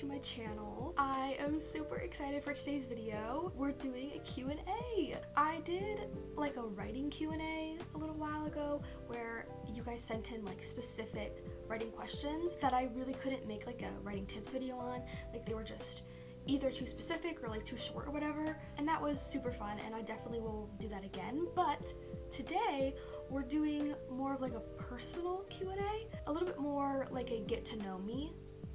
to my channel. I am super excited for today's video. We're doing a Q&A. I did like a writing Q&A a little while ago where you guys sent in like specific writing questions that I really couldn't make like a writing tips video on. Like they were just either too specific or like too short or whatever, and that was super fun, and I definitely will do that again. But today we're doing more of like a personal Q&A, a little bit more like a get to know me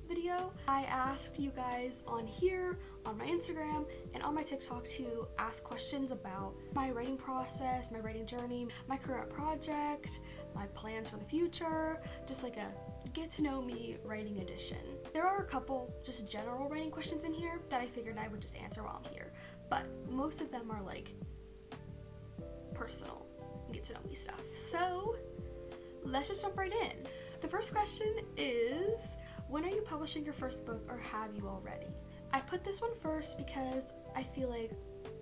video. I asked you guys on here, on my Instagram, and on my TikTok to ask questions about my writing process, my writing journey, my current project, my plans for the future, just like a get to know me writing edition. There are a couple just general writing questions in here that I figured I would just answer while I'm here, but most of them are like personal get to know me stuff. So let's just jump right in. The first question is, when are you publishing your first book, or have you already? I put this one first because I feel like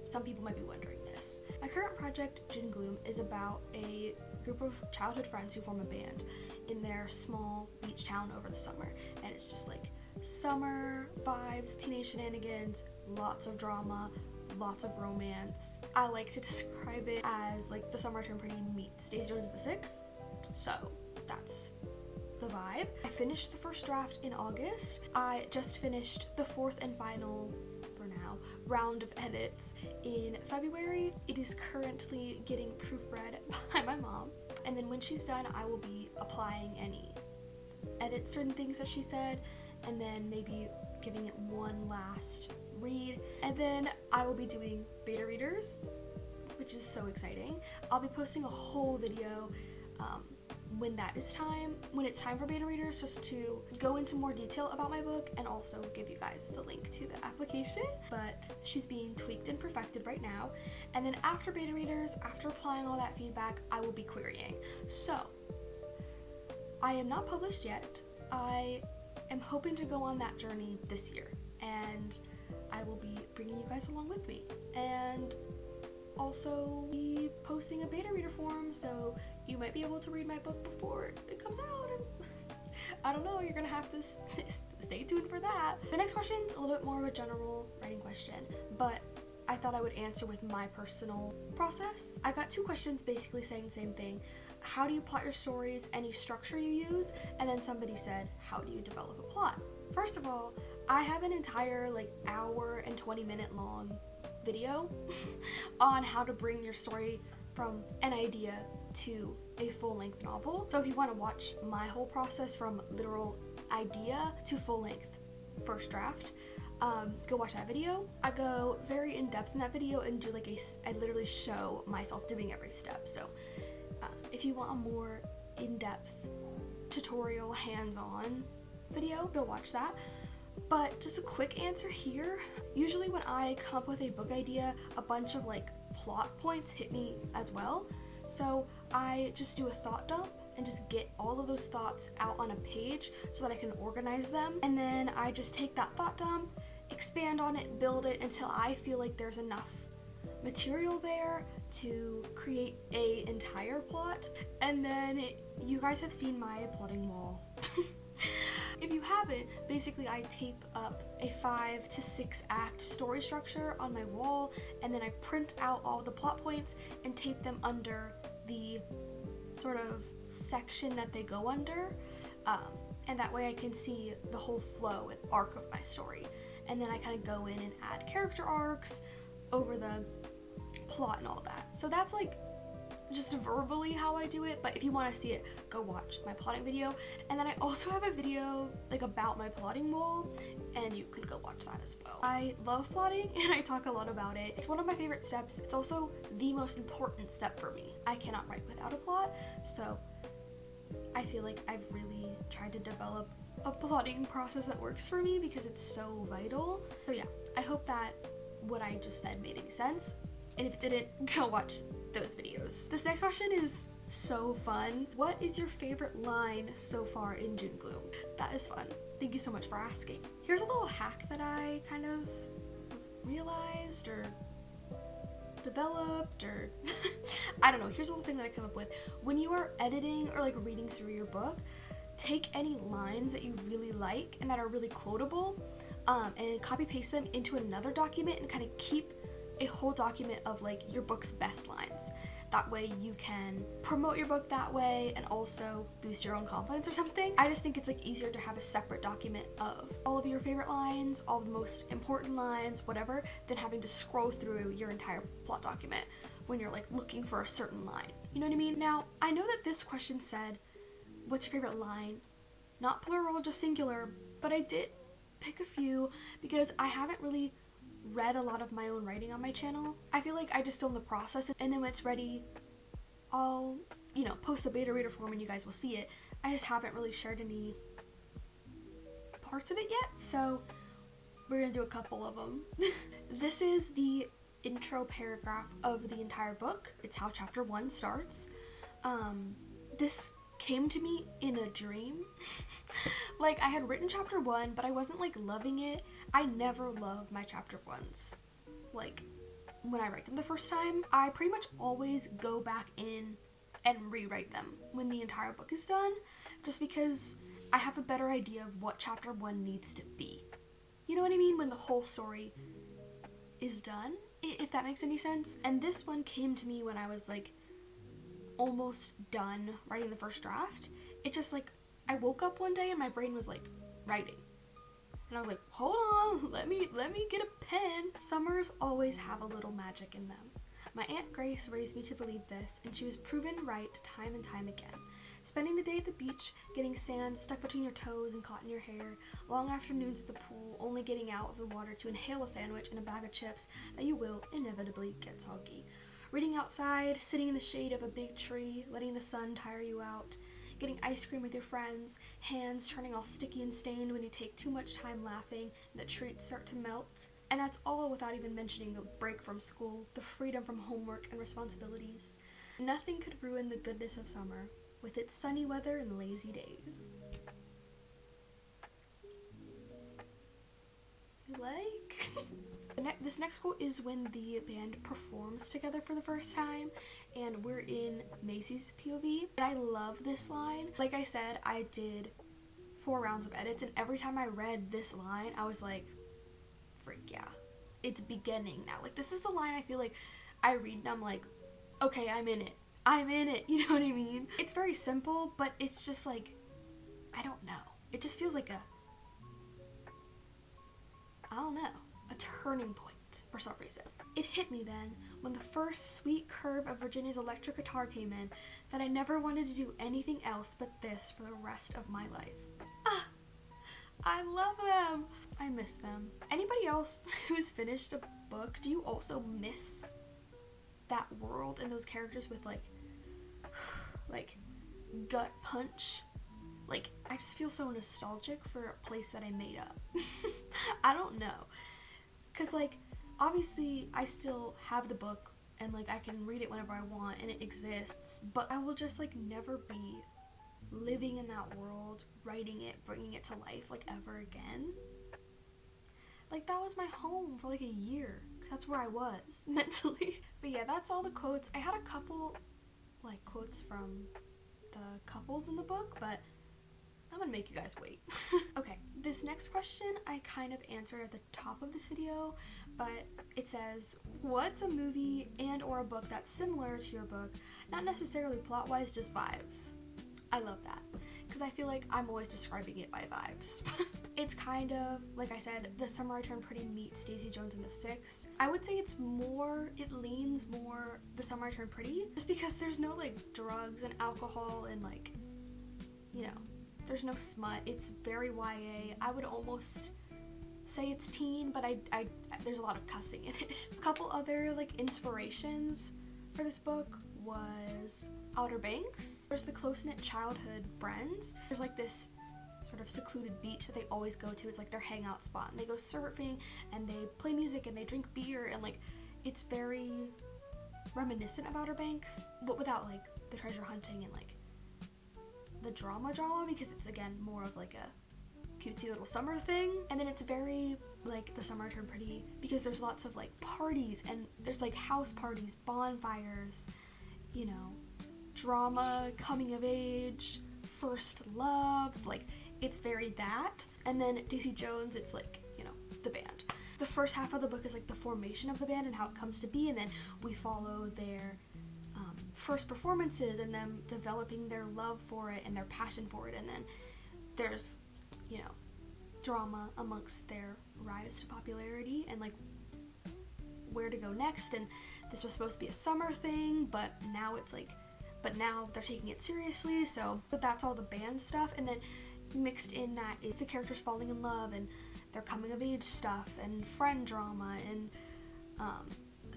some people might be wondering this. My current project, June Gloom, is about a group of childhood friends who form a band in their small beach town over the summer, and it's just like summer vibes, teenage shenanigans, lots of drama, lots of romance. I like to describe it as like the Summer Term Pretty meets Daisy Jones at the Six, so that's the vibe. I finished the first draft in August. I just finished the fourth and final, for now, round of edits in February. It is currently getting proofread by my mom, and then when she's done, I will be applying any edits or things that she said, and then maybe giving it one last read, and then I will be doing beta readers, which is so exciting. I'll be posting a whole video when it's time for beta readers, just to go into more detail about my book and also give you guys the link to the application. But she's being tweaked and perfected right now, and then after beta readers, after applying all that feedback, I will be querying. So I am not published yet. I am hoping to go on that journey this year, and I will be bringing you guys along with me, and also be posting a beta reader form, so you might be able to read my book before it comes out. I don't know, you're gonna have to stay tuned for that. The next question's a little bit more of a general writing question, but I thought I would answer with my personal process. I got two questions basically saying the same thing. How do you plot your stories? Any structure you use? And then somebody said, how do you develop a plot? First of all, I have an entire like hour and 20-minute long video on how to bring your story from an idea to a full-length novel. So if you want to watch my whole process from literal idea to full-length first draft, go watch that video. I go very in-depth in that video and do like I literally show myself doing every step. So if you want a more in-depth tutorial, hands-on video, go watch that. But just a quick answer here, usually when I come up with a book idea, a bunch of like plot points hit me as well. So I just do a thought dump and just get all of those thoughts out on a page so that I can organize them. And then I just take that thought dump, expand on it, build it until I feel like there's enough material there to create an entire plot. And then you guys have seen my plotting wall. If you haven't, basically I tape up a 5 to 6 act story structure on my wall, and then I print out all the plot points and tape them under the sort of section that they go under, and that way I can see the whole flow and arc of my story. And then I kind of go in and add character arcs over the plot and all that. So that's like just verbally how I do it, but if you want to see it, go watch my plotting video. And then I also have a video like about my plotting wall, and you can go watch that as well. I love plotting and I talk a lot about it. It's one of my favorite steps. It's also the most important step for me. I cannot write without a plot, so I feel like I've really tried to develop a plotting process that works for me because it's so vital. So yeah, I hope that what I just said made any sense, and if it didn't, go watch those videos. This next question is so fun. What is your favorite line so far in June Gloom? That is fun. Thank you so much for asking. Here's a little hack that I kind of realized or developed, or I don't know. Here's a little thing that I come up with. When you are editing or like reading through your book, take any lines that you really like and that are really quotable, and copy paste them into another document and kind of keep a whole document of like your book's best lines. That way you can promote your book that way and also boost your own confidence or something. I just think it's like easier to have a separate document of all of your favorite lines, all the most important lines, whatever, than having to scroll through your entire plot document when you're like looking for a certain line. You know what I mean? Now, I know that this question said, what's your favorite line? Not plural, just singular, but I did pick a few because I haven't really read a lot of my own writing on my channel. I feel like I just film the process and then when it's ready, I'll, post the beta reader form and you guys will see it. I just haven't really shared any parts of it yet, so we're gonna do a couple of them. This is the intro paragraph of the entire book. It's how chapter 1 starts. This came to me in a dream. Like, I had written chapter 1, but I wasn't like loving it. I never love my chapter 1s. Like, when I write them the first time, I pretty much always go back in and rewrite them when the entire book is done, just because I have a better idea of what chapter 1 needs to be. You know what I mean? When the whole story is done, if that makes any sense. And this one came to me when I was like almost done writing the first draft. It just like, I woke up one day and my brain was like writing. And I was like, hold on, let me get a pen. Summers always have a little magic in them. My Aunt Grace raised me to believe this, and she was proven right time and time again. Spending the day at the beach, getting sand stuck between your toes and caught in your hair, long afternoons at the pool, only getting out of the water to inhale a sandwich and a bag of chips that you will inevitably get soggy. Reading outside, sitting in the shade of a big tree, letting the sun tire you out, getting ice cream with your friends, hands turning all sticky and stained when you take too much time laughing and the treats start to melt. And that's all without even mentioning the break from school, the freedom from homework and responsibilities. Nothing could ruin the goodness of summer, with its sunny weather and lazy days. This next quote is when the band performs together for the first time, and we're in Macy's POV. And I love this line. Like I said, I did 4 rounds of edits, and every time I read this line, I was like, freak yeah, it's beginning now. Like, this is the line I feel like I read and I'm like, okay, I'm in it, you know what I mean? It's very simple, but it's just like, I don't know, it just feels like a turning point for some reason. It hit me then, when the first sweet curve of Virginia's electric guitar came in, that I never wanted to do anything else but this for the rest of my life. I love them. I miss them. Anybody else who's finished a book, do you also miss that world and those characters with like gut punch? Like, I just feel so nostalgic for a place that I made up. I don't know. Cause like, obviously I still have the book and like I can read it whenever I want and it exists, but I will just like never be living in that world, writing it, bringing it to life like ever again. Like, that was my home for like a year. That's where I was mentally. But yeah, that's all the quotes. I had a couple like quotes from the couples in the book, but I'm gonna make you guys wait. Okay, this next question I kind of answered at the top of this video, but it says, what's a movie and or a book that's similar to your book, not necessarily plot-wise, just vibes? I love that, because I feel like I'm always describing it by vibes. It's kind of, like I said, The Summer I Turned Pretty meets Daisy Jones and the Six. I would say it leans more The Summer I Turned Pretty, just because there's no like drugs and alcohol and like, there's no smut. It's very YA. I would almost say it's teen, but I there's a lot of cussing in it. A couple other like inspirations for this book was Outer Banks. There's the close-knit childhood friends. There's like this sort of secluded beach that they always go to. It's like their hangout spot, and they go surfing and they play music and they drink beer, and like it's very reminiscent of Outer Banks, but without like the treasure hunting and like the drama, because it's again more of like a cutesy little summer thing. And then it's very like The Summer Turned Pretty because there's lots of like parties, and there's like house parties, bonfires, drama, coming of age, first loves, like it's very that. And then Daisy Jones, it's like, the band. The first half of the book is like the formation of the band and how it comes to be, and then we follow their first performances and them developing their love for it and their passion for it, and then there's, you know, drama amongst their rise to popularity and like where to go next. And this was supposed to be a summer thing, but now they're taking it seriously, but that's all the band stuff. And then mixed in that is the characters falling in love and their coming of age stuff and friend drama and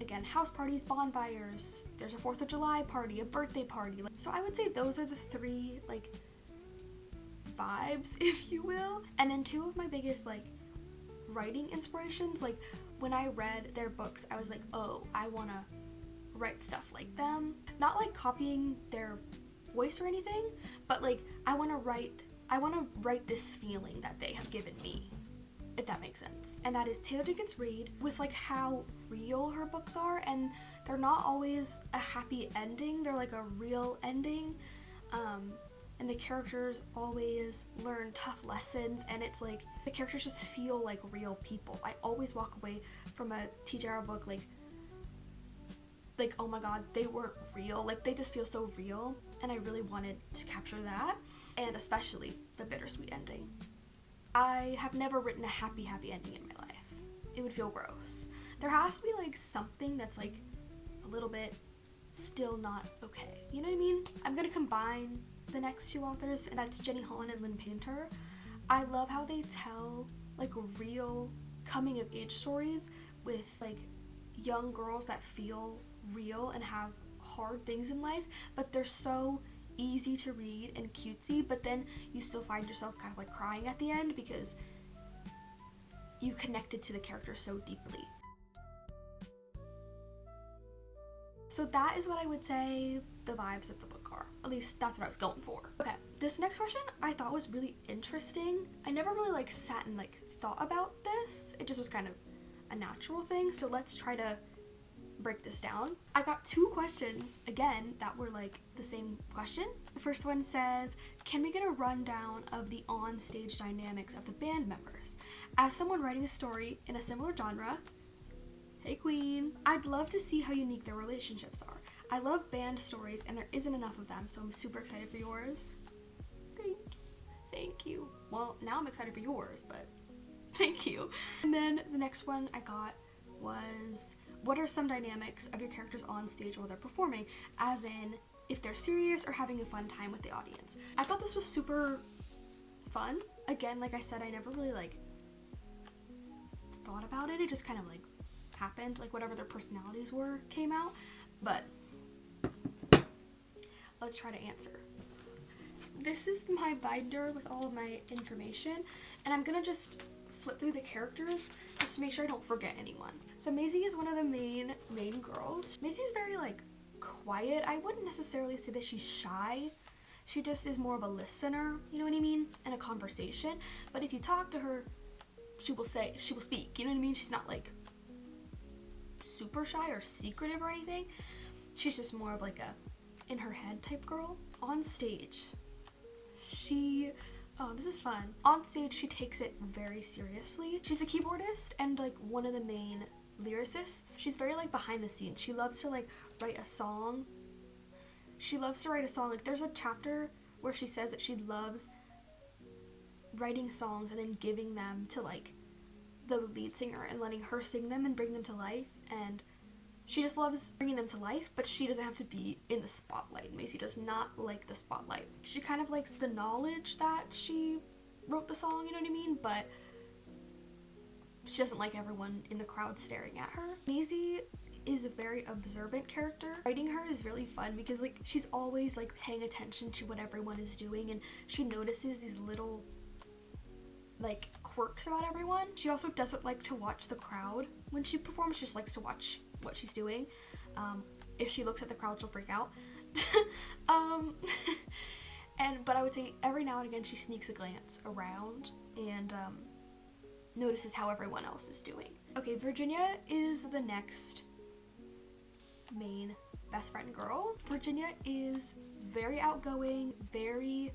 again, house parties, bonfires, there's a 4th of July party, a birthday party. So I would say those are the 3 like vibes, if you will. And then 2 of my biggest like writing inspirations, like when I read their books, I was like, oh, I want to write stuff like them. Not like copying their voice or anything, but like I want to write this feeling that they have given me, if that makes sense. And that is Taylor Jenkins Reid, with like how real her books are, and they're not always a happy ending, they're like a real ending, and the characters always learn tough lessons, and it's like the characters just feel like real people. I always walk away from a TJR book like oh my god, they weren't real, like they just feel so real, and I really wanted to capture that, and especially the bittersweet ending. I have never written a happy ending in my life. It would feel gross. There has to be like something that's like a little bit still not okay. You know what I mean? I'm gonna combine the next 2 authors, and that's Jenny Holland and Lynn Painter. I love how they tell like real coming of age stories with like young girls that feel real and have hard things in life, but they're so easy to read and cutesy, but then you still find yourself kind of like crying at the end because you connected to the character so deeply. So that is what I would say the vibes of the book are. At least that's what I was going for. Okay, this next question I thought was really interesting. I never really like sat and like thought about this. It just was kind of a natural thing. So let's try to break this down. I got 2 questions again that were like the same question. The first one says, can we get a rundown of the on-stage dynamics of the band members? As someone writing a story in a similar genre, hey queen, I'd love to see how unique their relationships are. I love band stories and there isn't enough of them, so I'm super excited for yours. Thank you. Well, now I'm excited for yours, but thank you. And then the next one I got was, what are some dynamics of your characters on stage while they're performing, as in if they're serious or having a fun time with the audience? I thought this was super fun. Again, like I said, I never really like thought about it. It just kind of like happened, like whatever their personalities were came out. But let's try to answer. This is my binder with all of my information, and I'm gonna just flip through the characters just to make sure I don't forget anyone. So Maisie is one of the main girls. Maisie's very like quiet. I wouldn't necessarily say that she's shy. She just is more of a listener, you know what I mean, in a conversation. But if you talk to her, she will speak, you know what I mean? She's not like super shy or secretive or anything. She's just more of like a in her head type girl. On stage, this is fun. On stage, she takes it very seriously. She's a keyboardist and like one of the main lyricists. She's very like behind the scenes. She loves to like write a song. Like there's a chapter where she says that she loves writing songs and then giving them to like the lead singer and letting her sing them and bring them to life, and she just loves bringing them to life, but she doesn't have to be in the spotlight. Maisie does not like the spotlight. She kind of likes the knowledge that she wrote the song, you know what I mean? But she doesn't like everyone in the crowd staring at her. Maisie is a very observant character. Writing her is really fun because like she's always like paying attention to what everyone is doing, and she notices these little like quirks about everyone. She also doesn't like to watch the crowd when she performs. She just likes to watch what she's doing. If she looks at the crowd, she'll freak out. But I would say every now and again she sneaks a glance around and notices how everyone else is doing. Okay, Virginia is the next main best friend girl. Virginia is very outgoing, very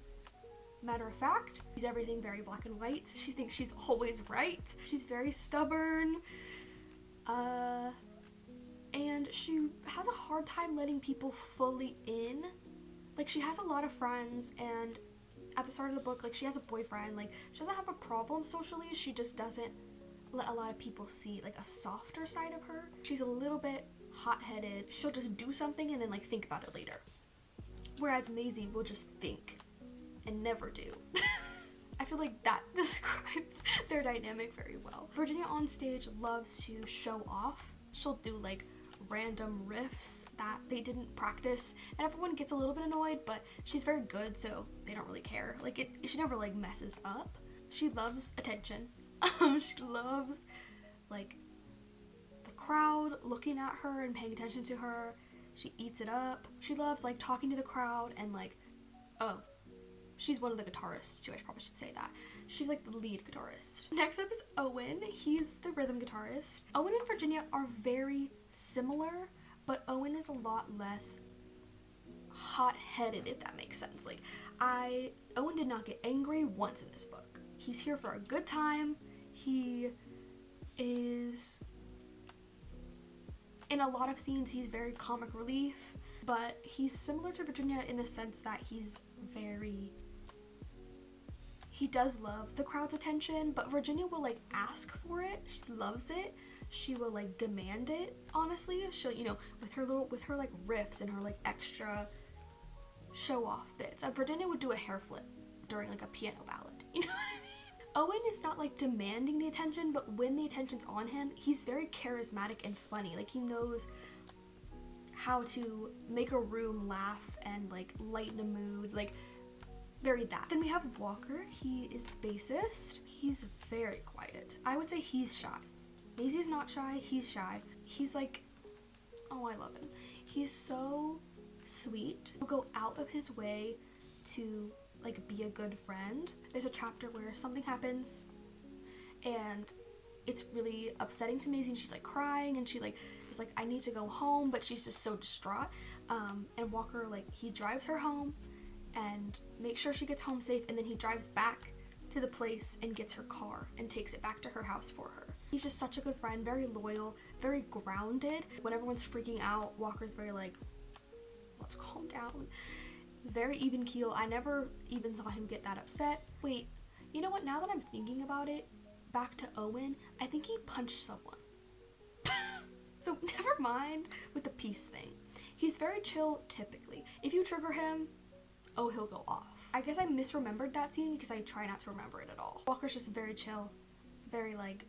matter of fact. She's everything very black and white. She thinks she's always right. She's very stubborn. And she has a hard time letting people fully in. Like, she has a lot of friends, and at the start of the book, like, she has a boyfriend. Like, she doesn't have a problem socially, she just doesn't let a lot of people see, like, a softer side of her. She's a little bit hot-headed. She'll just do something and then, like, think about it later. Whereas Maisie will just think and never do. I feel like that describes their dynamic very well. Virginia on stage loves to show off. She'll do, like, random riffs that they didn't practice, and everyone gets a little bit annoyed, but she's very good, so they don't really care. Like, she never, like, messes up. She loves attention. She loves, like, the crowd looking at her and paying attention to her. She eats it up. She loves, like, talking to the crowd and, like, oh, she's one of the guitarists too, I probably should say that. She's like the lead guitarist. Next up is Owen. He's the rhythm guitarist. Owen and Virginia are very similar, but Owen is a lot less hot-headed, if that makes sense. Like, Owen did not get angry once in this book. He's here for a good time. He is, in a lot of scenes, he's very comic relief, but he's similar to Virginia in the sense that he does love the crowd's attention, but Virginia will, like, ask for it. She loves it. She will, like, demand it, honestly. She'll, you know, with her like riffs and her, like, extra show off bits. Virginia would do a hair flip during, like, a piano ballad. You know what I mean? Owen is not, like, demanding the attention, but when the attention's on him, he's very charismatic and funny. Like, he knows how to make a room laugh and, like, lighten a mood, like, very that. Then we have Walker. He is the bassist. He's very quiet. I would say he's shy. Maisie is not shy, he's shy. He's like, oh, I love him. He's so sweet. He'll go out of his way to, like, be a good friend. There's a chapter where something happens and it's really upsetting to Maisie, and she's, like, crying, and she, like, is like, I need to go home, but she's just so distraught. And Walker, like, he drives her home and makes sure she gets home safe, and then he drives back to the place and gets her car and takes it back to her house for her. He's just such a good friend, very loyal, very grounded. When everyone's freaking out, Walker's very like, let's calm down. Very even keel. I never even saw him get that upset. Wait, you know what? Now that I'm thinking about it, back to Owen, I think he punched someone. So never mind with the peace thing. He's very chill typically. If you trigger him, oh, he'll go off. I guess I misremembered that scene because I try not to remember it at all. Walker's just very chill, very, like,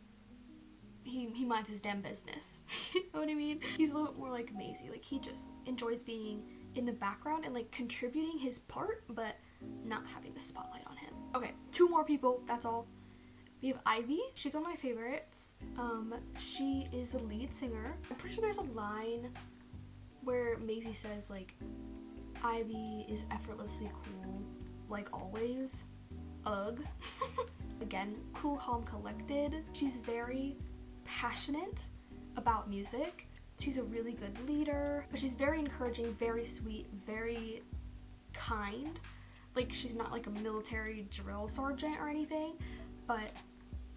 he minds his damn business. You know what I mean? He's a little bit more like Maisie. Like, he just enjoys being in the background and, like, contributing his part, but not having the spotlight on him. Okay, 2 more people, that's all. We have Ivy. She's one of my favorites. She is the lead singer. I'm pretty sure there's a line where Maisie says, like, Ivy is effortlessly cool, like always. Ugh. Again, cool, calm, collected. She's very passionate about music. She's a really good leader, but she's very encouraging, very sweet, very kind. Like, she's not like a military drill sergeant or anything, but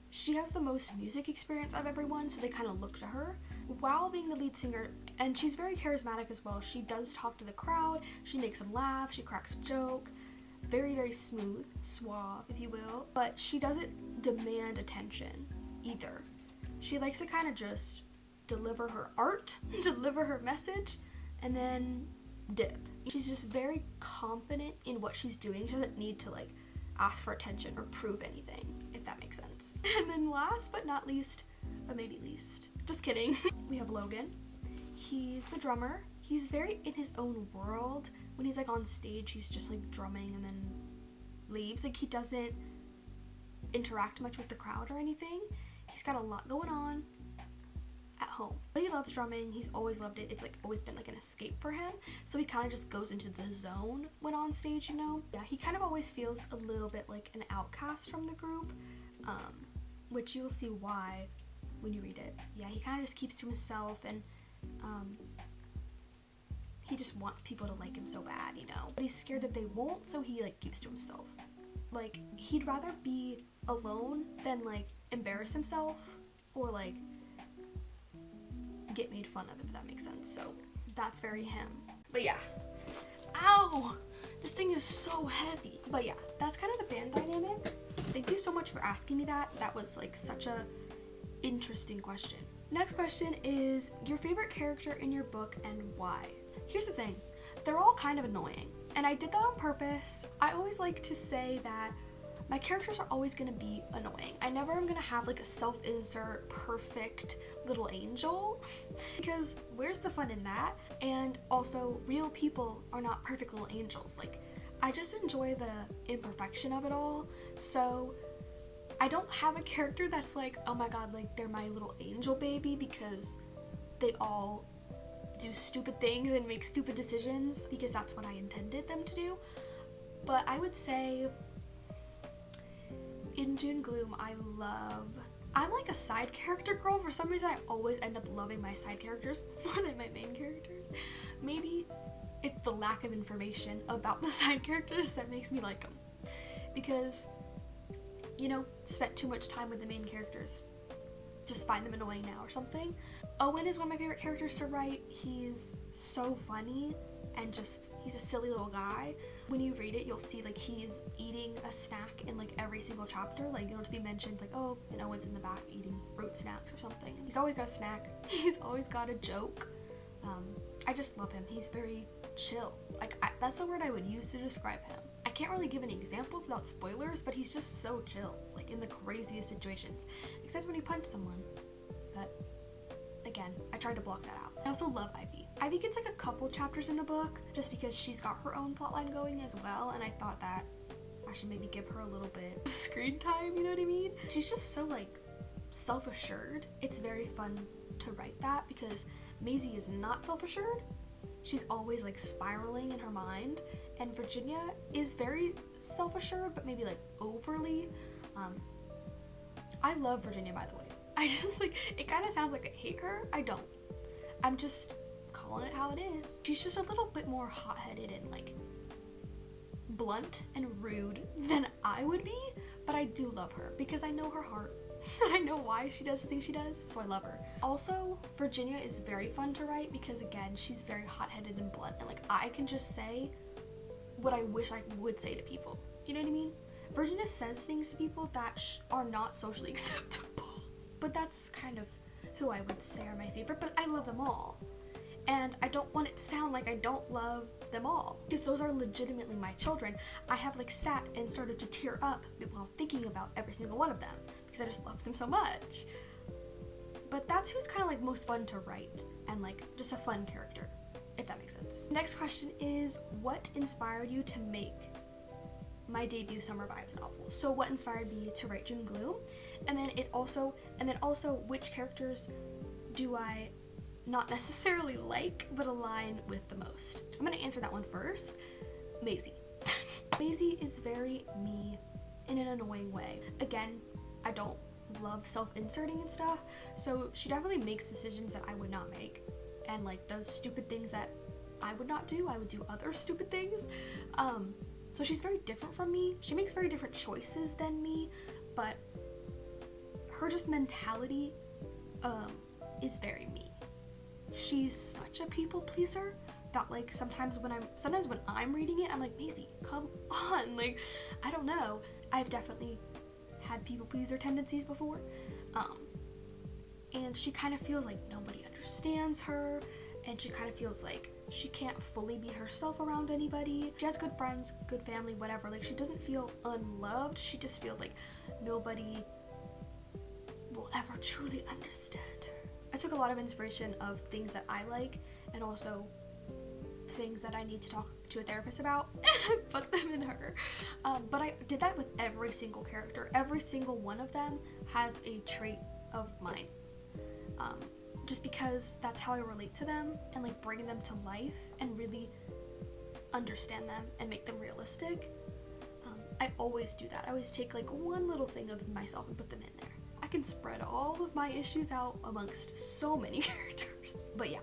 she has the most music experience of everyone, so they kind of look to her. While being the lead singer, and she's very charismatic as well. She does talk to the crowd, she makes them laugh, she cracks a joke. Very, very smooth, suave, if you will. But she doesn't demand attention either. She likes to kind of just deliver her art, deliver her message, and then dip. She's just very confident in what she's doing. She doesn't need to, like, ask for attention or prove anything, if that makes sense. And then last but not least, but maybe least, just kidding, we have Logan. He's the drummer. He's very in his own world. When he's, like, on stage, he's just, like, drumming and then leaves. Like, he doesn't interact much with the crowd or anything. He's got a lot going on at home. But he loves drumming. He's always loved it. It's, like, always been, like, an escape for him. So he kind of just goes into the zone when on stage, you know? Yeah, he kind of always feels a little bit like an outcast from the group, which you'll see why when you read it. Yeah, he kind of just keeps to himself, and he just wants people to like him so bad, you know? But he's scared that they won't, so he, like, keeps to himself. like he'd rather be alone than like embarrass himself or like get made fun of, if that makes sense. So that's very him. But yeah. Ow! This thing is so heavy. But yeah, that's kind of the band dynamics. Thank you so much for asking me that. That was like such a interesting question. Next question is your favorite character in your book and why? Here's the thing. They're all kind of annoying. And I did that on purpose. I always like to say that my characters are always gonna be annoying. I never am gonna have like a self-insert perfect little angel because where's the fun in that? And also, real people are not perfect little angels. Like, I just enjoy the imperfection of it all. So I don't have a character that's like, oh my god, like they're my little angel baby, because they all do stupid things and make stupid decisions because that's what I intended them to do. But I would say in June Gloom, I'm like a side character girl. For some reason, I always end up loving my side characters more than my main characters. Maybe it's the lack of information about the side characters that makes me like them. Because, you know, spent too much time with the main characters. Just find them annoying now or something. Owen is one of my favorite characters to write. He's so funny and just, he's a silly little guy. When you read it, you'll see like he's eating a snack in like every single chapter. Like it'll just be mentioned like, oh, and Owen's in the back eating fruit snacks or something. He's always got a snack. He's always got a joke. I just love him. He's very chill. Like that's the word I would use to describe him. I can't really give any examples without spoilers, but he's just so chill, like in the craziest situations, except when he punched someone. But again, I tried to block that out. I also love Ivy. Ivy gets like a couple chapters in the book just because she's got her own plotline going as well, and I thought that I should maybe give her a little bit of screen time, you know what I mean? She's just so like self-assured. It's very fun to write that because Maisie is not self-assured. She's always like spiraling in her mind, and Virginia is very self-assured but maybe like overly. I love Virginia, by the way. I just like, it kind of sounds like I hate her. I don't. I'm just calling it how it is. She's just a little bit more hot-headed and like blunt and rude than I would be, but I do love her because I know her heart. I know why she does the things she does, so I love her. Also, Virginia is very fun to write because again, she's very hot-headed and blunt, and like I can just say what I wish I would say to people. You know what I mean? Virginia says things to people that are not socially acceptable. But that's kind of who I would say are my favorite, but I love them all. And I don't want it to sound like I don't love them all, because those are legitimately my children. I have like sat and started to tear up while thinking about every single one of them, because I just love them so much. But that's who's kind of like most fun to write, and like just a fun character, if that makes sense. Next question is, what inspired you to make my debut Summer Vibes novel? So what inspired me to write June Gloom? And then also which characters do I not necessarily like but align with the most? I'm gonna answer that one first. Maisie. Maisie is very me in an annoying way. Again, I don't love self-inserting and stuff, so she definitely makes decisions that I would not make, and like does stupid things that I would not do. I would do other stupid things. So she's very different from me. She makes very different choices than me, but her just mentality is very me. She's such a people pleaser that like sometimes when I'm reading it, I'm like, Maisie, come on. Like, I don't know. I've definitely had people pleaser tendencies before. And she kind of feels like nobody understands her, and she kind of feels like she can't fully be herself around anybody. She has good friends, good family, whatever. Like, she doesn't feel unloved. She just feels like nobody will ever truly understand her. I took a lot of inspiration of things that I like, and also things that I need to talk to a therapist about, and put them in her. But I did that with every single character. Every single one of them has a trait of mine. Just because that's how I relate to them, and like bring them to life and really understand them and make them realistic. I always do that. I always take like one little thing of myself and put them in there. I can spread all of my issues out amongst so many characters. But yeah.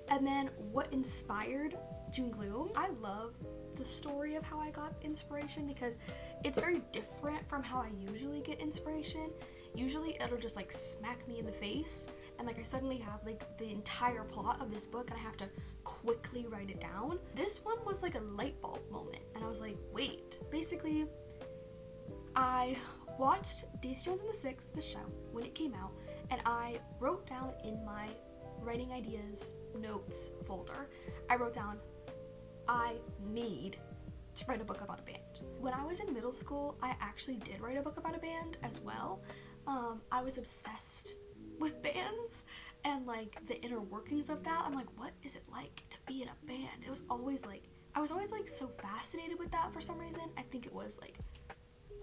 And then what inspired June Gloom. I love the story of how I got inspiration because it's very different from how I usually get inspiration. Usually it'll just like smack me in the face and like I suddenly have like the entire plot of this book and I have to quickly write it down. This one was like a light bulb moment and I was like, wait. Basically, I watched Daisy Jones and the Six, the show, when it came out, and I wrote down in my writing ideas notes folder, I wrote down, I need to write a book about a band. When I was in middle school, I actually did write a book about a band as well. I was obsessed with bands and like the inner workings of that. I'm like, what is it like to be in a band? It was always like, I was always like so fascinated with that for some reason. I think it was like,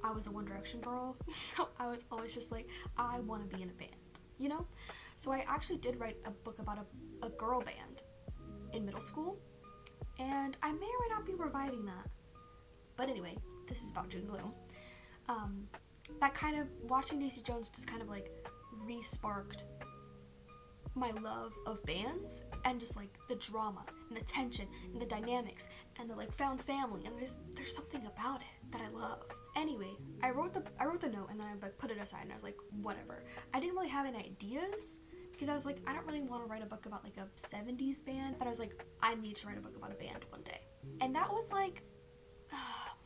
I was a One Direction girl, so I was always just like, I want to be in a band, you know? So I actually did write a book about a girl band in middle school, and I may or may not be reviving that. But anyway, this is about June Gloom. That kind of, watching Daisy Jones just kind of like re-sparked my love of bands and just like the drama and the tension and the dynamics and the like found family, and just there's something about it that I love. Anyway, I wrote the note and then I like put it aside and I was like, whatever. I didn't really have any ideas because I was like, I don't really want to write a book about like a 70s band, but I was like, I need to write a book about a band one day. And that was like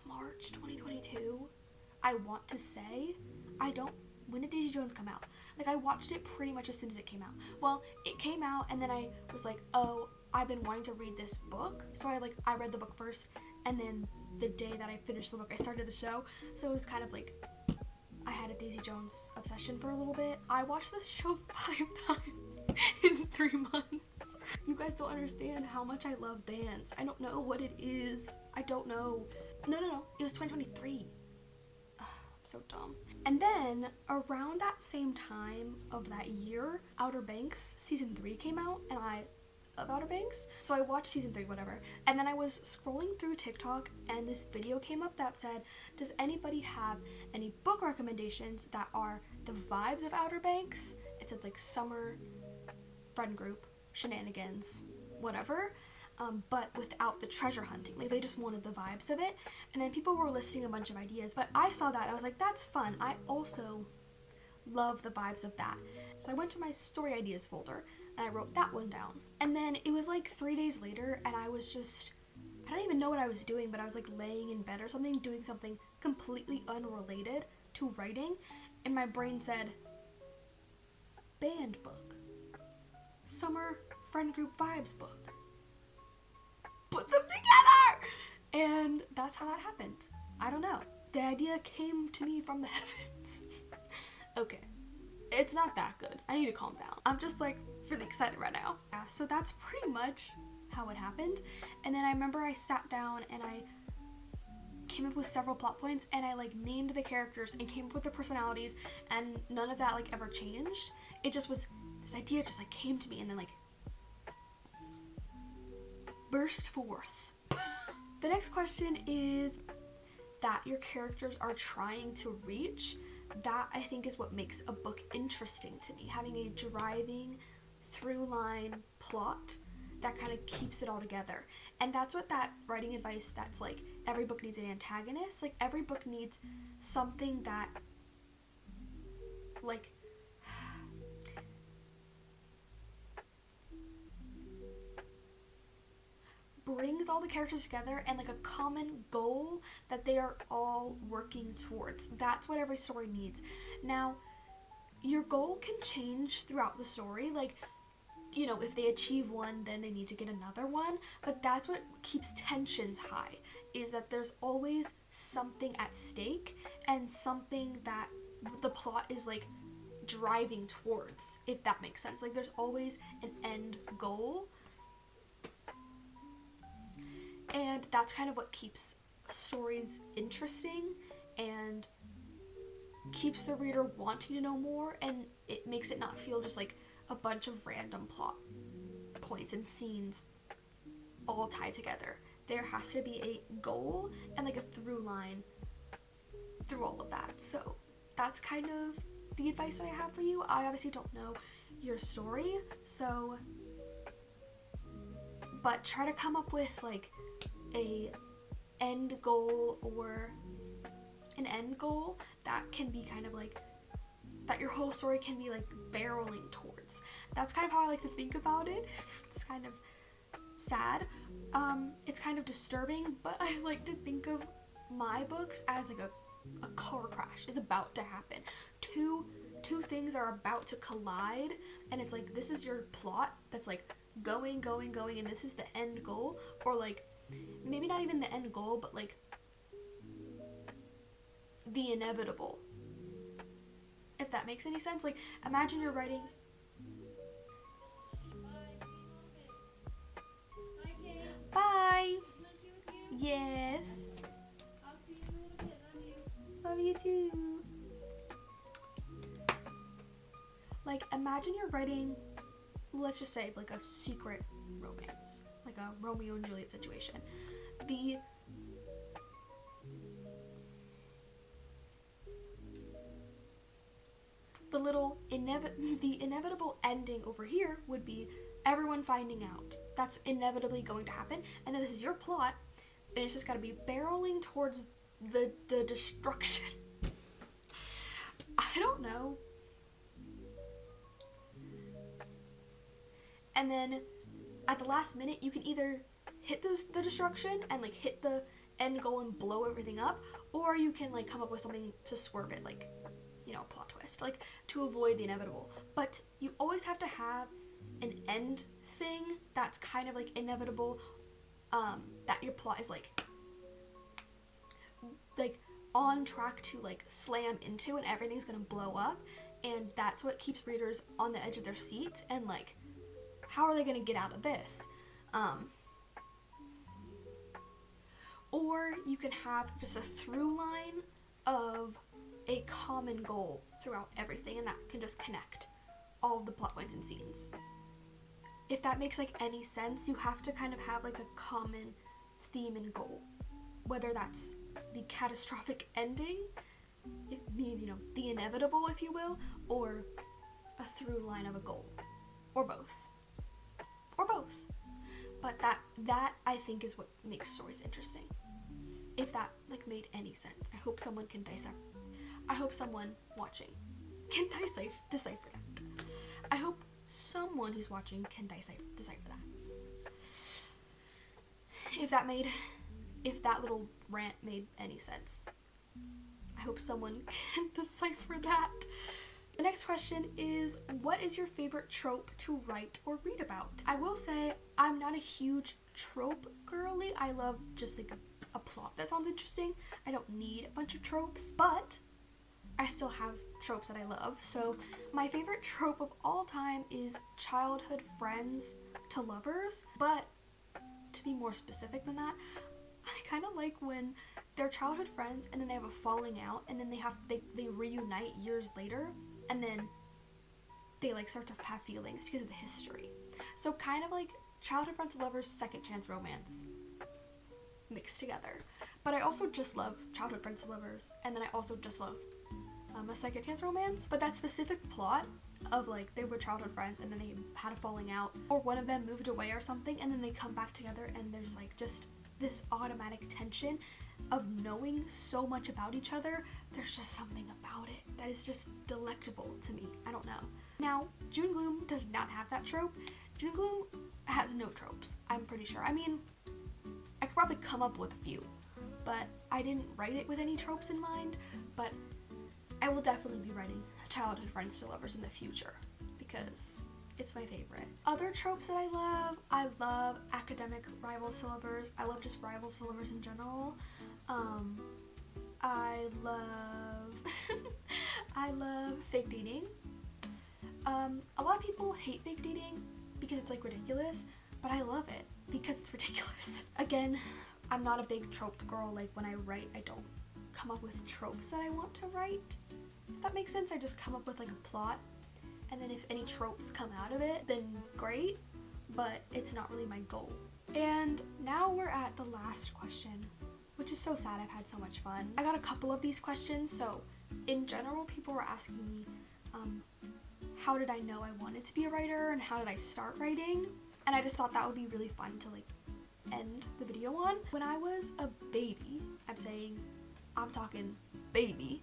March 2022. I want to say, when did Daisy Jones come out? Like, I watched it pretty much as soon as it came out. Well, it came out and then I was like, oh, I've been wanting to read this book. So I read the book first, and then the day that I finished the book, I started the show. So it was kind of like, I had a Daisy Jones obsession for a little bit. I watched this show 5 times in 3 months. You guys don't understand how much I love bands. I don't know what it is. I don't know. No. It was 2023. So dumb. And then around that same time of that year, Outer Banks season 3 came out, and I love Outer Banks, so I watched season 3, whatever. And then I was scrolling through TikTok and this video came up that said, does anybody have any book recommendations that are the vibes of Outer Banks? It said like summer, friend group, shenanigans, whatever. But without the treasure hunting. Like, they just wanted the vibes of it. And then people were listing a bunch of ideas, but I saw that and I was like, that's fun. I also love the vibes of that. So I went to my story ideas folder and I wrote that one down. And then it was like 3 days later and I was just, I don't even know what I was doing, but I was like laying in bed or something, doing something completely unrelated to writing, and my brain said, band book. Summer friend group vibes book. Put them together! And that's how that happened. I don't know. The idea came to me from the heavens. Okay. It's not that good. I need to calm down. I'm just like really excited right now. Yeah, so that's pretty much how it happened. And then I remember I sat down and I came up with several plot points and I like named the characters and came up with the personalities, and none of that like ever changed. It just was, this idea just like came to me and then like burst forth. The next question is that your characters are trying to reach. That I think is what makes a book interesting to me, having a driving through line plot that kind of keeps it all together. And that's what that writing advice that's like every book needs an antagonist, like every book needs something that like brings all the characters together and like a common goal that they are all working towards. That's what every story needs. Now, your goal can change throughout the story. Like, you know, if they achieve one, then they need to get another one. But that's what keeps tensions high, is that there's always something at stake and something that the plot is like driving towards, if that makes sense. Like, there's always an end goal. And that's kind of what keeps stories interesting and keeps the reader wanting to know more, and it makes it not feel just like a bunch of random plot points and scenes all tied together. There has to be a goal and like a through line through all of that. So that's kind of the advice that I have for you. I obviously don't know your story, so but try to come up with like a end goal, or an end goal that can be kind of like, that your whole story can be like barreling towards. That's kind of how I like to think about it. It's kind of sad. It's kind of disturbing, but I like to think of my books as like a car crash is about to happen. Two things are about to collide, and it's like, this is your plot that's like going, and this is the end goal, or like maybe not even the end goal, but like the inevitable, if that makes any sense. Like, imagine you're writing. Bye. Yes. Love you too. Like, imagine you're writing, let's just say, like a secret romance, like a Romeo and Juliet situation. The inevitable ending over here would be everyone finding out. That's inevitably going to happen, and then this is your plot, and it's just got to be barreling towards the destruction. I don't know. And then at the last minute, you can either hit the destruction and like hit the end goal and blow everything up, or you can like come up with something to swerve it, like, you know, a plot twist, like to avoid the inevitable. But you always have to have an end thing that's kind of like inevitable, that your plot is like on track to like slam into, and everything's gonna blow up, and that's what keeps readers on the edge of their seat and like, how are they gonna get out of this? Or you can have just a through line of a common goal throughout everything, and that can just connect all of the plot points and scenes. If that makes like any sense, you have to kind of have like a common theme and goal, whether that's the catastrophic ending, the inevitable, if you will, or a through line of a goal, or both. But that I think is what makes stories interesting. If that like made any sense. I hope someone watching can decipher that. I hope someone who's watching can decipher that. If that little rant made any sense, I hope someone can decipher that. The next question is, what is your favorite trope to write or read about? I will say I'm not a huge trope girly. I love just like a plot that sounds interesting. I don't need a bunch of tropes, but I still have tropes that I love. So my favorite trope of all time is childhood friends to lovers, but to be more specific than that, I kind of like when they're childhood friends and then they have a falling out, and then they reunite years later, and then they like start to have feelings because of the history. So kind of like childhood friends to lovers, second chance romance mixed together. But I also just love childhood friends to lovers, and then I also just love a second chance romance. But that specific plot of like they were childhood friends and then they had a falling out, or one of them moved away or something, and then they come back together, and there's like just this automatic tension of knowing so much about each other. There's just something about it that is just delectable to me. I don't know. Now, June Gloom does not have that trope. June Gloom has no tropes, I'm pretty sure. I mean, I could probably come up with a few, but I didn't write it with any tropes in mind. But I will definitely be writing childhood friends to lovers in the future because it's my favorite. Other tropes that I love academic rivals to lovers. I love just rivals to lovers in general. I love I love fake dating. A lot of people hate fake dating because it's like ridiculous, but I love it because it's ridiculous. Again, I'm not a big trope girl. Like when I write, I don't come up with tropes that I want to write. If that makes sense, I just come up with like a plot, and then if any tropes come out of it, then great, but it's not really my goal. And now we're at the last question, which is so sad. I've had so much fun. I got a couple of these questions. So in general, people were asking me, how did I know I wanted to be a writer, and how did I start writing? and I just thought that would be really fun to like end the video on. When I was a baby, I'm talking baby,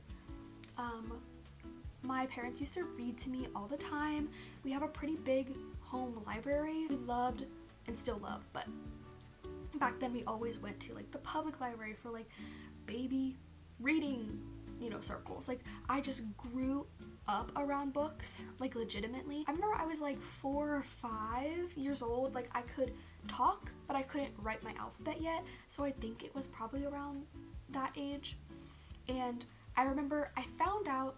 my parents used to read to me all the time. We have a pretty big home library. We loved and still love, but back then we always went to like the public library for like baby reading, circles. Like I just grew up around books, like legitimately. I remember I was like 4 or 5 years old. Like I could talk, but I couldn't write my alphabet yet, so I think it was probably around that age. And I remember I found out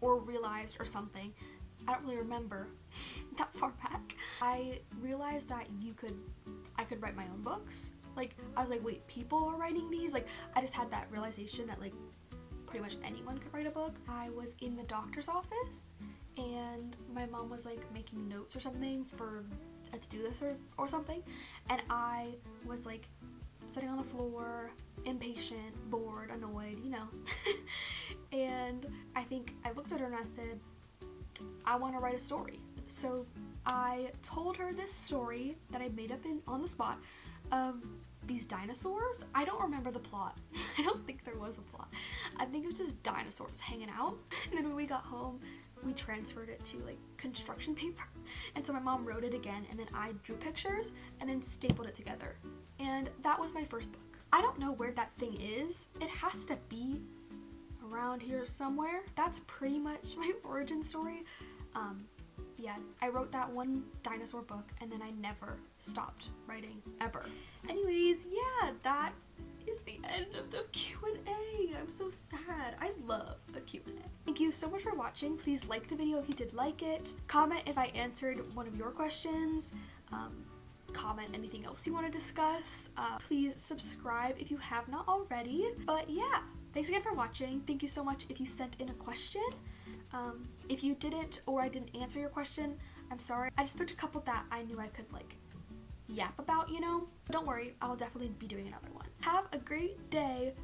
or realized or something, I don't really remember that far back, I realized that I could write my own books. Like I was like, wait, people are writing these? Like I just had that realization that like pretty much anyone could write a book. I was in the doctor's office and my mom was like making notes or something for a to-do list or something, and I was like sitting on the floor, impatient, bored, annoyed, and I think I looked at her and I said, I want to write a story. So I told her this story that I made up on the spot of these dinosaurs. I don't remember the plot. I don't think there was a plot. I think it was just dinosaurs hanging out. And then when we got home, we transferred it to like construction paper. And so my mom wrote it again, and then I drew pictures and then stapled it together. And that was my first book. I don't know where that thing is. It has to be around here somewhere. That's pretty much my origin story. Yeah, I wrote that one dinosaur book and then I never stopped writing ever. Anyways, yeah, that is the end of the Q&A. I'm so sad. I love a Q&A. Thank you so much for watching. Please like the video if you did like it. Comment if I answered one of your questions. Comment anything else you want to discuss. Please subscribe if you have not already. But yeah, thanks again for watching. Thank you so much if you sent in a question. If you didn't or I didn't answer your question, I'm sorry. I just picked a couple that I knew I could like yap about, Don't worry, I'll definitely be doing another one. Have a great day.